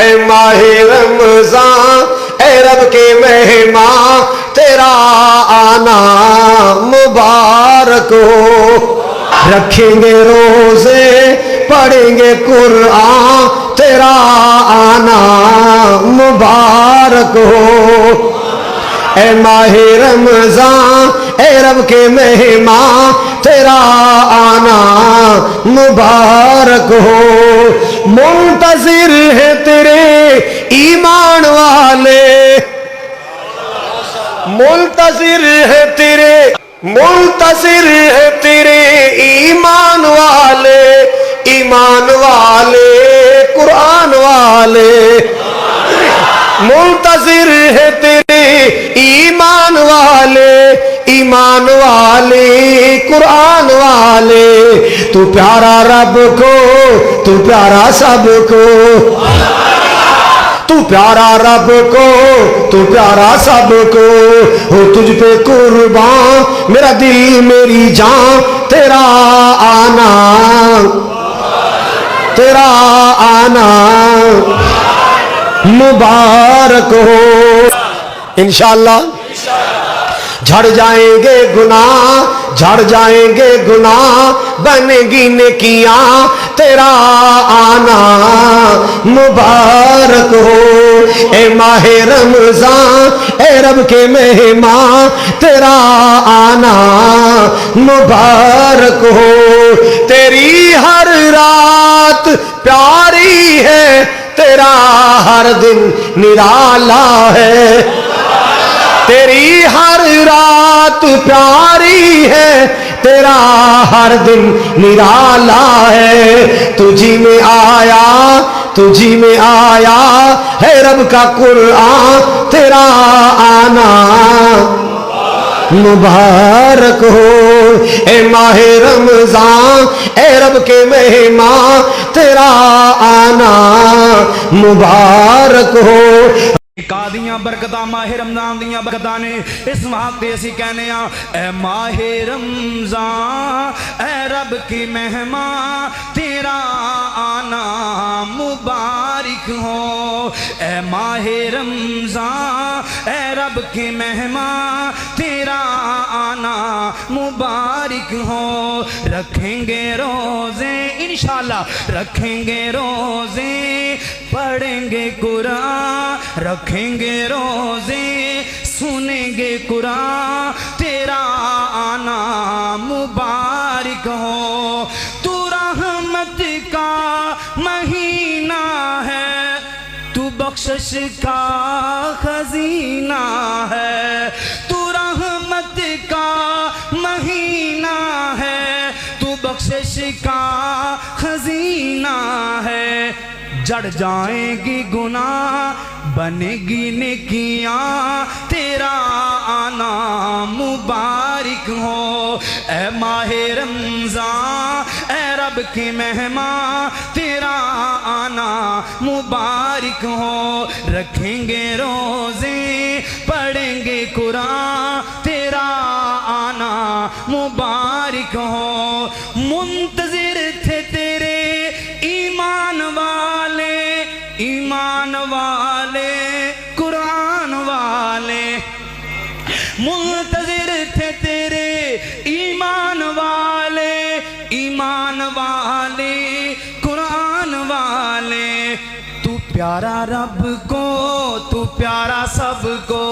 اے ماہ رمضان اے رب کے مہمان تیرا آنا مبارک ہو. رکھیں گے روزے پڑھیں گے قرآن تیرا آنا مبارک ہو. اے ماہ رمضان اے رب کے مہمان تیرا آنا مبارک ہو. منتظر ہے تیرے ایمان والے, منتظر ہے تیرے, منتظر ہے تیرے ایمان والے, ایمان والے قرآن والے. منتظر ہے تیرے ایمان والے, ایمان والے قرآن والے. تو پیارا رب کو, تو پیارا سب کو, تو پیارا رب کو, تو پیارا سب کو. ہو تجھ پہ قربان میرا دل میری جان تیرا آنا, تیرا آنا مبارک ہو. انشاءاللہ جھڑ جائیں گے گناہ, جھڑ جائیں گے گناہ, بنے گی نیکیاں تیرا آنا مبارک ہو. اے ماہ رمضان اے رب کے مہمان تیرا آنا مبارک ہو. تیری ہر رات پیاری ہے, تیرا ہر دن نرالا ہے. تیری ہر رات پیاری ہے, تیرا ہر دن نرالا ہے. تجھی میں آیا, تجھی میں آیا ہے رب کا قرآن تیرا آنا مبارک ہو. اے ماہ رمضان اے رب کے مہمان تیرا آنا مبارک ہو. قادیاں برکتاں ماہ رمضان دیاں برکتاں نے اس واسطے اسی کہنے ہاں اے ماہ رمضان اے رب کی مہمان تیرا آنا مبارک ہو. اے ماہ رمضان اے رب کی مہمان تیرا آنا مبارک ہو. رکھیں گے روزے انشاءاللہ, رکھیں گے روزے پڑھیں گے قرآن, رکھیں گے روزے سنیں گے قرآن تیرا آنا مبارک ہو. تو رحمت کا مہینہ ہے, تو بخشش کا خزینہ ہے. تو رحمت کا مہینہ ہے, تو بخشش کا خزینہ ہے. جڑ جائیں گی گناہ بنے گی نیکیاں تیرا آنا مبارک ہو. اے ماہ رمضان اے رب کے مہمان تیرا آنا مبارک ہو. رکھیں گے روزے پڑھیں گے قرآن تیرا آنا مبارک ہو. منتظر تھے تیرے ایمان والے, ایمان والے قرآن والے. منتظر تھے تیرے ایمان والے, ایمان والے قرآن والے. تو پیارا رب کو, تو پیارا سب کو,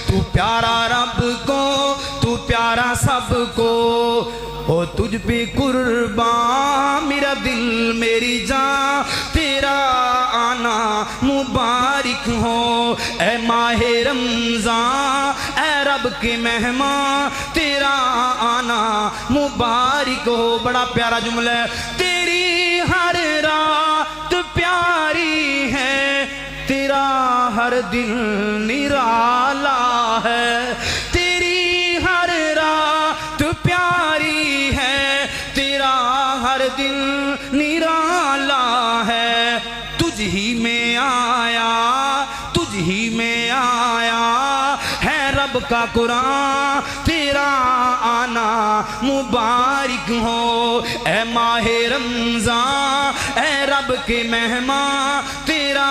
تو پیارا رب کو, تو پیارا سب کو. او تجھ پہ قربان میرا دل میری جان تیرا آنا مبارک ہو. اے ماہ رمضان اے رب کے مہمان تیرا آنا مبارک ہو. بڑا پیارا جملہ ہے. تیری ہر رات پیاری ہے, تیرا ہر دل نرالا ہے. تیری ہر رات پیاری ہے, تیرا ہر دل نرالا ہے. تجھ ہی میں آیا, تجھ ہی میں آیا ہے رب کا قرآن تیرا آنا مبارک ہو. اے ماہ رمضان اے رب کے مہمان تیرا